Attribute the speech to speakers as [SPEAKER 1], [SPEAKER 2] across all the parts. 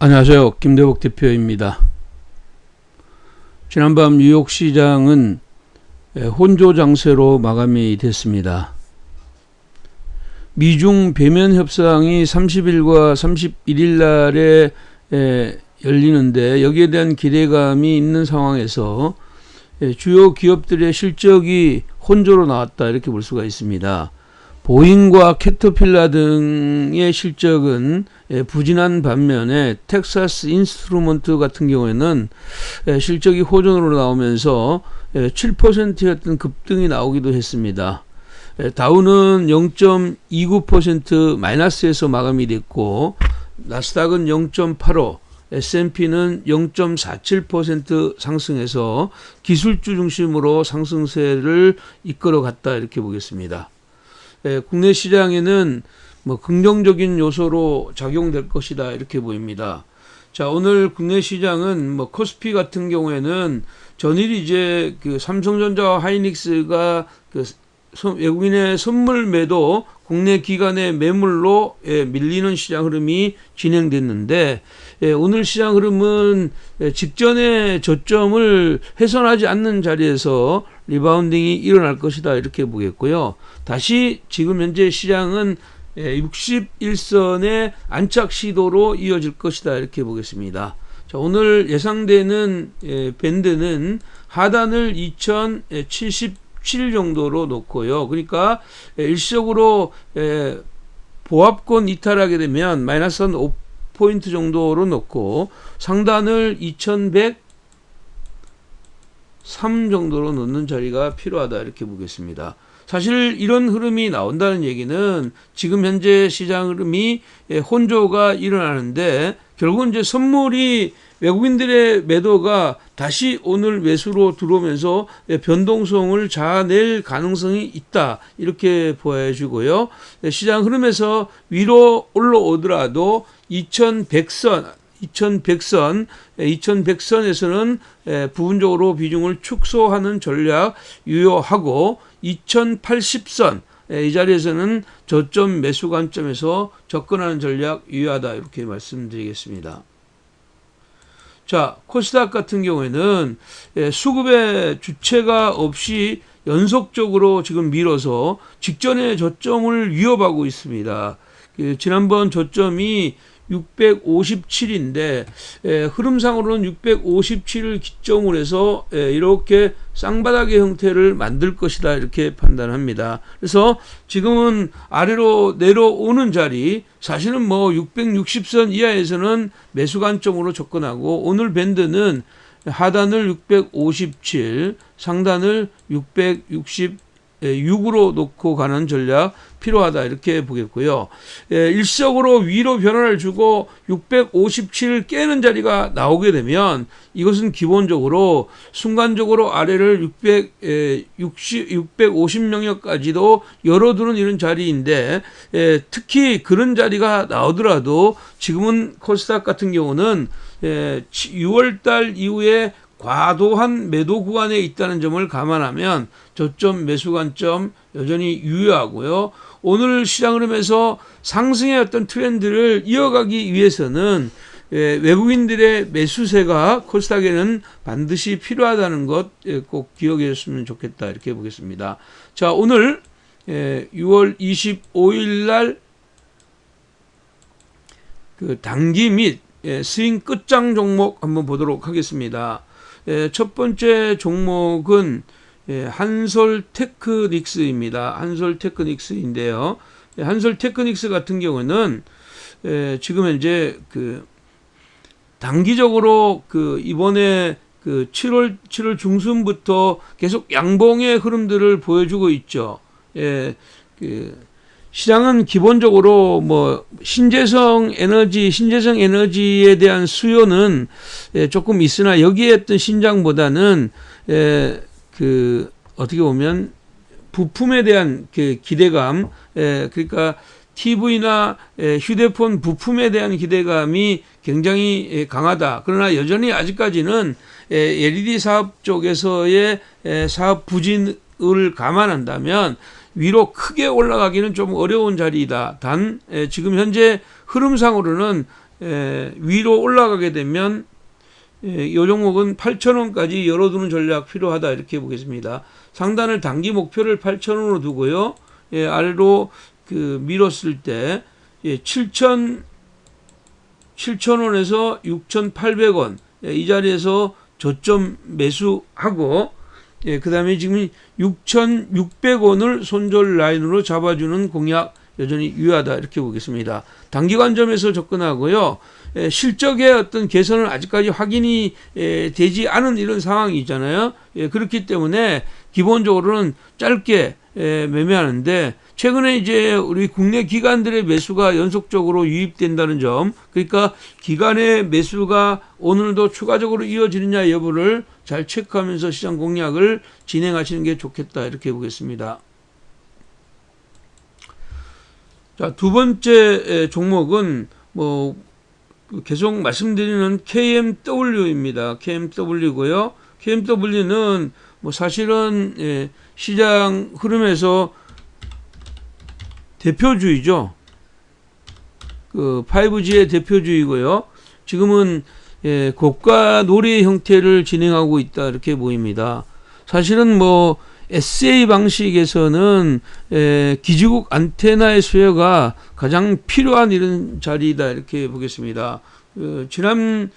[SPEAKER 1] 안녕하세요. 김대복 대표입니다. 지난밤 뉴욕 시장은 혼조 장세로 마감이 됐습니다. 미중 배면 협상이 30일과 31일 날에 열리는데 여기에 대한 기대감이 있는 상황에서 주요 기업들의 실적이 혼조로 나왔다 이렇게 볼 수가 있습니다. 보잉과 캐터필라 등의 실적은 부진한 반면에 텍사스 인스트루먼트 같은 경우에는 실적이 호전으로 나오면서 7%였던 급등이 나오기도 했습니다. 다우는 0.29% 마이너스에서 마감이 됐고 나스닥은 0.85, S&P는 0.47% 상승해서 기술주 중심으로 상승세를 이끌어갔다 이렇게 보겠습니다. 국내 시장에는 긍정적인 요소로 작용될 것이다 이렇게 보입니다. 자, 오늘 국내 시장은 코스피 같은 경우에는 전일 이제 그 삼성전자와 하이닉스가 외국인의 선물 매도 국내 기관의 매물로 밀리는 시장 흐름이 진행됐는데 오늘 시장 흐름은 직전의 저점을 훼손하지 않는 자리에서 리바운딩이 일어날 것이다 이렇게 보겠고요. 다시 지금 현재 시장은 61선의 안착 시도로 이어질 것이다 이렇게 보겠습니다. 자, 오늘 예상되는 밴드는 하단을 2077 정도로 놓고요. 그러니까 일시적으로 보합권 이탈하게 되면 마이너스 한 5포인트 정도로 놓고 상단을 2103 정도로 놓는 자리가 필요하다 이렇게 보겠습니다. 사실 이런 흐름이 나온다는 얘기는 지금 현재 시장 흐름이 혼조가 일어나는데 결국은 이제 선물이 외국인들의 매도가 다시 오늘 매수로 들어오면서 변동성을 자아낼 가능성이 있다 이렇게 보여지고요. 시장 흐름에서 위로 올라오더라도 2100선에서는 부분적으로 비중을 축소하는 전략 유효하고 2080선 이 자리에서는 저점 매수 관점에서 접근하는 전략 유효하다 이렇게 말씀드리겠습니다. 자, 코스닥 같은 경우에는 수급의 주체가 없이 연속적으로 지금 밀어서 직전의 저점을 위협하고 있습니다. 지난번 저점이 657인데 흐름상으로는 657을 기점으로 해서 이렇게 쌍바닥의 형태를 만들 것이다 이렇게 판단합니다. 그래서 지금은 아래로 내려오는 자리 사실은 660선 이하에서는 매수 관점으로 접근하고 오늘 밴드는 하단을 657, 상단을 666으로 놓고 가는 전략 필요하다 이렇게 보겠고요. 일시적으로 위로 변화를 주고 657을 깨는 자리가 나오게 되면 이것은 기본적으로 순간적으로 아래를 650명역까지도 열어두는 이런 자리인데 특히 그런 자리가 나오더라도 지금은 코스닥 같은 경우는 6월달 이후에 과도한 매도 구간에 있다는 점을 감안하면 저점 매수 관점 여전히 유효하고요. 오늘 시장 흐름에서 상승의 어떤 트렌드를 이어가기 위해서는 외국인들의 매수세가 코스닥에는 반드시 필요하다는 것 꼭 기억해 줬으면 좋겠다 이렇게 보겠습니다. 자, 오늘 6월 25일 날 그 단기 및 스윙 끝장 종목 한번 보도록 하겠습니다. 첫 번째 종목은 한솔테크닉스입니다. 한솔테크닉스인데요. 한솔테크닉스 같은 경우는 지금 현재 단기적으로 이번에 7월 중순부터 계속 양봉의 흐름들을 보여주고 있죠. 시장은 기본적으로 신재생 에너지에 대한 수요는 조금 있으나 여기에 어떤 신장보다는 어떻게 보면 부품에 대한 기대감, 그러니까 TV나 휴대폰 부품에 대한 기대감이 굉장히 강하다. 그러나 여전히 아직까지는 LED 사업 쪽에서의 사업 부진을 감안한다면 위로 크게 올라가기는 좀 어려운 자리이다. 단 지금 현재 흐름상으로는 위로 올라가게 되면 이 종목은 8,000원까지 열어두는 전략 필요하다 이렇게 보겠습니다. 상단을 단기 목표를 8,000원으로 두고요. 아래로 밀었을 때 7,000원에서 6,800원 이 자리에서 저점 매수하고 그 다음에 지금 6,600원을 손절 라인으로 잡아주는 공략 여전히 유효하다 이렇게 보겠습니다. 단기 관점에서 접근하고요. 실적의 어떤 개선은 아직까지 확인이 되지 않은 이런 상황이 있잖아요. 그렇기 때문에 기본적으로는 짧게 매매하는데 최근에 이제 우리 국내 기관들의 매수가 연속적으로 유입된다는 점, 그러니까 기관의 매수가 오늘도 추가적으로 이어지느냐 여부를 잘 체크하면서 시장 공략을 진행하시는 게 좋겠다 이렇게 보겠습니다. 자, 두 번째 종목은 뭐 계속 말씀드리는 KMW입니다. KMW고요. KMW는 뭐 사실은 시장 흐름에서 대표주이죠. 5G의 대표주이고요. 지금은 고가 놀이 형태를 진행하고 있다 이렇게 보입니다. 사실은 뭐 SA 방식에서는 기지국 안테나의 수요가 가장 필요한 이런 자리다 이렇게 보겠습니다. 지난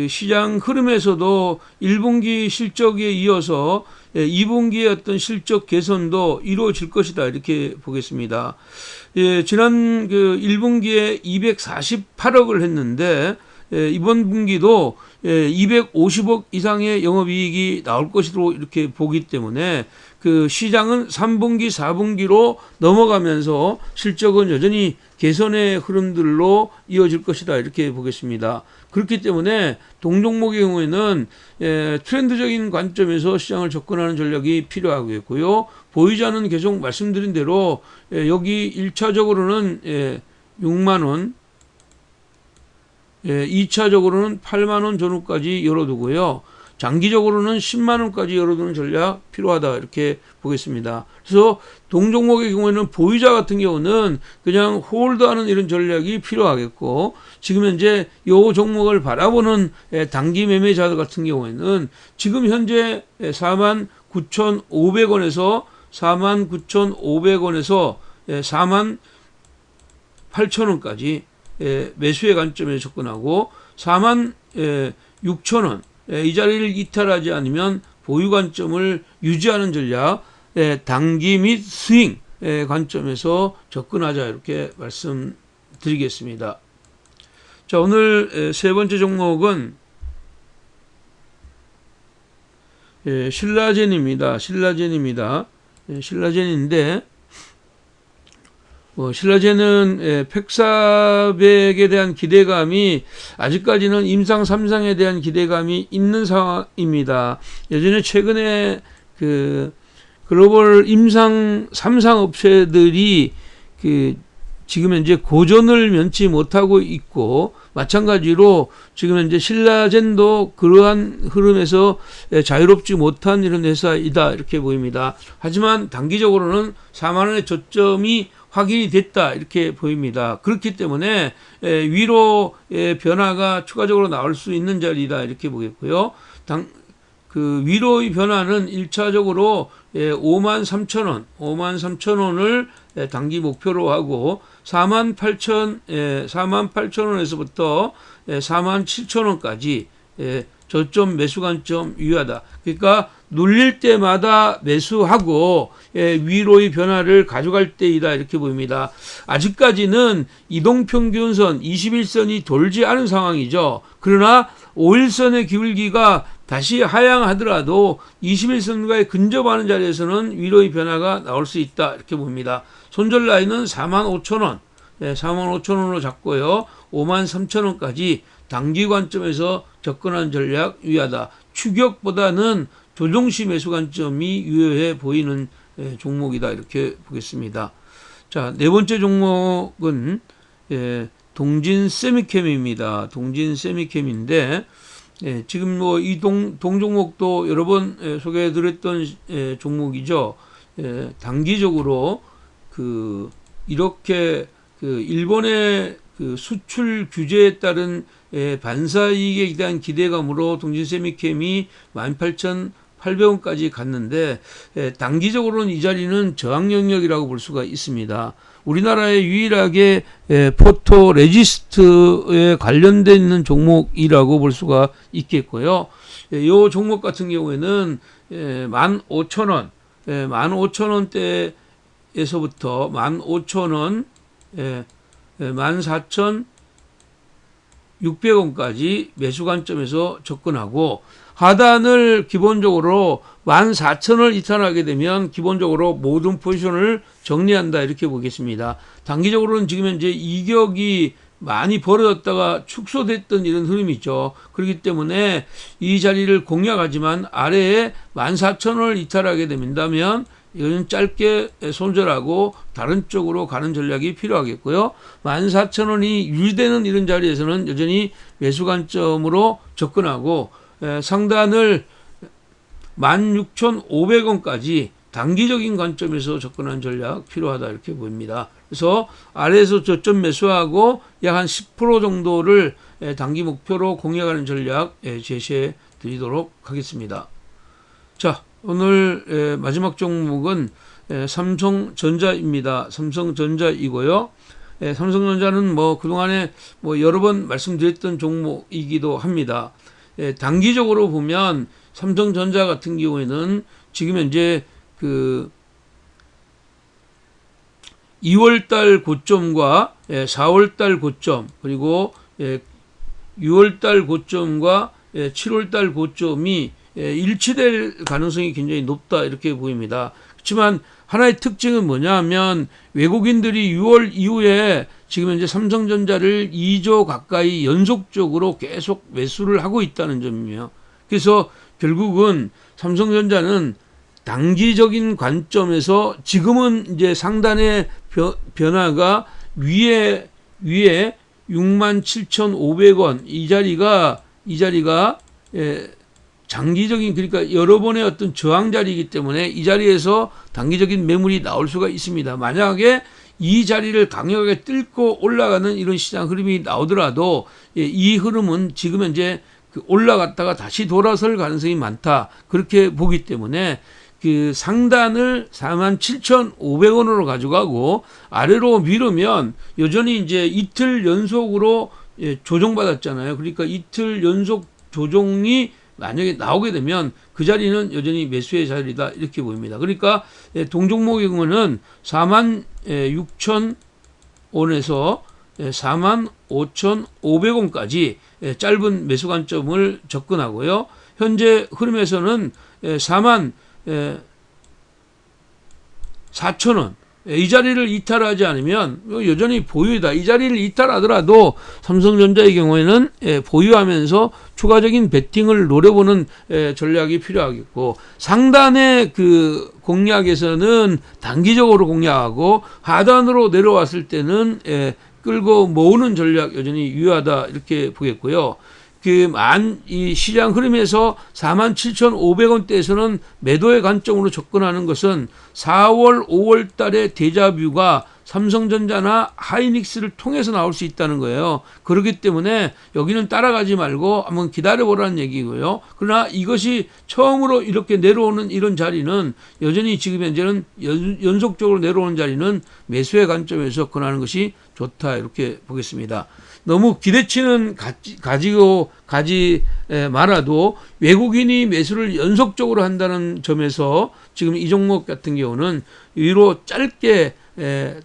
[SPEAKER 1] 시장 흐름에서도 1분기 실적에 이어서 2분기의 어떤 실적 개선도 이루어질 것이다 이렇게 보겠습니다. 지난 1분기에 248억을 했는데 이번 분기도 250억 이상의 영업이익이 나올 것으로 이렇게 보기 때문에 시장은 3분기, 4분기로 넘어가면서 실적은 여전히 개선의 흐름들로 이어질 것이다 이렇게 보겠습니다. 그렇기 때문에 동종목의 경우에는 트렌드적인 관점에서 시장을 접근하는 전략이 필요하겠고요. 보유자는 계속 말씀드린 대로 여기 1차적으로는 6만원, 2차적으로는 8만원 전후까지 열어두고요. 장기적으로는 10만원까지 열어두는 전략 필요하다 이렇게 보겠습니다. 그래서 동종목의 경우에는 보유자 같은 경우는 그냥 홀드하는 이런 전략이 필요하겠고, 지금 현재 이 종목을 바라보는 단기 매매자들 같은 경우에는 지금 현재 49,500원에서 49,500원에서 48,000원까지 매수의 관점에 접근하고 46,000원 이 자리를 이탈하지 않으면 보유 관점을 유지하는 전략, 단기 및 스윙 관점에서 접근하자 이렇게 말씀드리겠습니다. 자, 오늘 세 번째 종목은 신라젠입니다. 신라젠인데 신라젠은 팩사백에 대한 기대감이 아직까지는 임상 3상에 대한 기대감이 있는 상황입니다. 예전에 최근에 글로벌 임상 3상 업체들이 지금 현재 고전을 면치 못하고 있고, 마찬가지로 지금 현재 신라젠도 그러한 흐름에서 자유롭지 못한 이런 회사이다 이렇게 보입니다. 하지만 단기적으로는 4만원의 저점이 확인이 됐다 이렇게 보입니다. 그렇기 때문에 위로의 변화가 추가적으로 나올 수 있는 자리다 이렇게 보겠고요. 위로의 변화는 1차적으로 53,000원을 단기 목표로 하고 48,000원에서부터 47,000원까지 저점 매수 관점 유효하다. 그러니까 눌릴 때마다 매수하고 위로의 변화를 가져갈 때이다 이렇게 보입니다. 아직까지는 이동평균선 21선이 돌지 않은 상황이죠. 그러나 5일선의 기울기가 다시 하향하더라도 21선과의 근접하는 자리에서는 위로의 변화가 나올 수 있다 이렇게 봅니다. 손절 라인은 45,000원, 45,000원으로 잡고요. 53,000원까지 단기 관점에서 접근하는 전략 유효하다. 추격보다는 조정시 매수 관점이 유효해 보이는 종목이다 이렇게 보겠습니다. 자, 네 번째 종목은 동진 세미캠입니다. 동진 세미캠인데 지금 뭐 이 동종목도 여러 번 소개해드렸던 종목이죠. 단기적으로 이렇게 일본의 그 수출 규제에 따른 반사이익에 대한 기대감으로 동진세미캠이 18,800원까지 갔는데 단기적으로는 이 자리는 저항 영역이라고 볼 수가 있습니다. 우리나라에 유일하게 포토 레지스트에 관련되어 있는 종목이라고 볼 수가 있겠고요. 이 종목 같은 경우에는 15,000원, 15,000원대에서부터 15,000원, 14,600원까지 매수 관점에서 접근하고, 하단을 기본적으로 14,000원을 이탈하게 되면 기본적으로 모든 포지션을 정리한다, 이렇게 보겠습니다. 단기적으로는 지금 현재 이격이 많이 벌어졌다가 축소됐던 이런 흐름이 있죠. 그렇기 때문에 이 자리를 공략하지만 아래에 14,000원을 이탈하게 된다면 이거는 짧게 손절하고 다른 쪽으로 가는 전략이 필요하겠고요. 14,000원이 유지되는 이런 자리에서는 여전히 매수 관점으로 접근하고, 상단을 16,500원까지 단기적인 관점에서 접근하는 전략 필요하다, 이렇게 보입니다. 그래서 아래에서 저점 매수하고 약 한 10% 정도를 단기 목표로 공략하는 전략 제시해 드리도록 하겠습니다. 자, 오늘 마지막 종목은 삼성전자입니다. 삼성전자이고요. 삼성전자는 그동안에 여러 번 말씀드렸던 종목이기도 합니다. 단기적으로 보면 삼성전자 같은 경우에는 지금 현재 그 2월달 고점과 4월달 고점, 그리고 6월달 고점과 7월달 고점이 일치될 가능성이 굉장히 높다, 이렇게 보입니다. 그렇지만 하나의 특징은 뭐냐 하면 외국인들이 6월 이후에 지금 현재 삼성전자를 2조 가까이 연속적으로 계속 매수를 하고 있다는 점이에요. 그래서 결국은 삼성전자는 단기적인 관점에서 지금은 이제 상단의 변화가 위에 67,500원 이 자리가 장기적인, 그러니까 여러 번의 어떤 저항 자리이기 때문에 이 자리에서 단기적인 매물이 나올 수가 있습니다. 만약에 이 자리를 강력하게 뚫고 올라가는 이런 시장 흐름이 나오더라도 이 흐름은 지금 현재 올라갔다가 다시 돌아설 가능성이 많다, 그렇게 보기 때문에 그 상단을 47,500원으로 가져가고 아래로 미루면 여전히 이제 이틀 연속으로 조정받았잖아요. 그러니까 이틀 연속 조정이 만약에 나오게 되면 그 자리는 여전히 매수의 자리다, 이렇게 보입니다. 그러니까 동종목의 경우는 46,000원에서 45,500원까지 짧은 매수 관점을 접근하고요. 현재 흐름에서는 44,000원 이 자리를 이탈하지 않으면 여전히 보유다. 이 자리를 이탈하더라도 삼성전자의 경우에는 보유하면서 추가적인 베팅을 노려보는 전략이 필요하겠고, 상단의 그 공략에서는 단기적으로 공략하고 하단으로 내려왔을 때는 끌고 모으는 전략 여전히 유효하다, 이렇게 보겠고요. 이 시장 흐름에서 47,500원대에서는 매도의 관점으로 접근하는 것은 4월, 5월 달에 데자뷰가 삼성전자나 하이닉스를 통해서 나올 수 있다는 거예요. 그렇기 때문에 여기는 따라가지 말고 한번 기다려보라는 얘기고요. 그러나 이것이 처음으로 이렇게 내려오는 이런 자리는 여전히 지금 현재는 연속적으로 내려오는 자리는 매수의 관점에서 접근하는 것이 좋다, 이렇게 보겠습니다. 너무 기대치는 가지 말아도 외국인이 매수를 연속적으로 한다는 점에서 지금 이 종목 같은 경우는 위로 짧게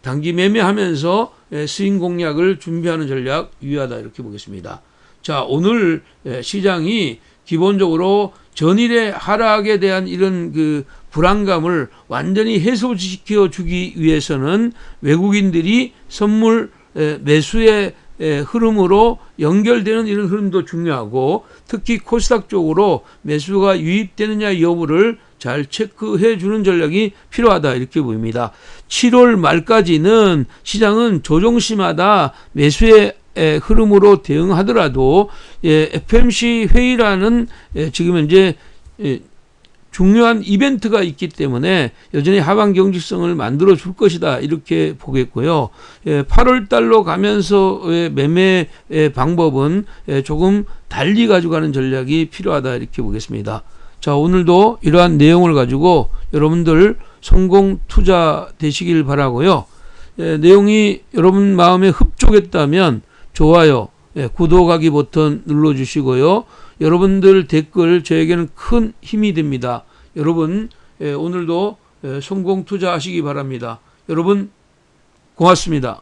[SPEAKER 1] 단기 매매하면서 스윙 공략을 준비하는 전략 유효하다, 이렇게 보겠습니다. 자, 오늘 시장이 기본적으로 전일의 하락에 대한 이런 그 불안감을 완전히 해소시켜 주기 위해서는 외국인들이 선물 매수의 흐름으로 연결되는 이런 흐름도 중요하고, 특히 코스닥 쪽으로 매수가 유입되느냐 여부를 잘 체크해 주는 전략이 필요하다, 이렇게 보입니다. 7월 말까지는 시장은 조정시마다 매수의 흐름으로 대응하더라도 FMC 회의라는 지금 현재 중요한 이벤트가 있기 때문에 여전히 하방 경직성을 만들어 줄 것이다 이렇게 보겠고요. 8월 달로 가면서의 매매 방법은 조금 달리 가져가는 전략이 필요하다 이렇게 보겠습니다. 자, 오늘도 이러한 내용을 가지고 여러분들 성공 투자 되시길 바라고요. 내용이 여러분 마음에 흡족했다면 좋아요, 구독하기 버튼 눌러주시고요. 여러분들 댓글 저에게는 큰 힘이 됩니다. 여러분 오늘도 성공 투자하시기 바랍니다. 여러분 고맙습니다.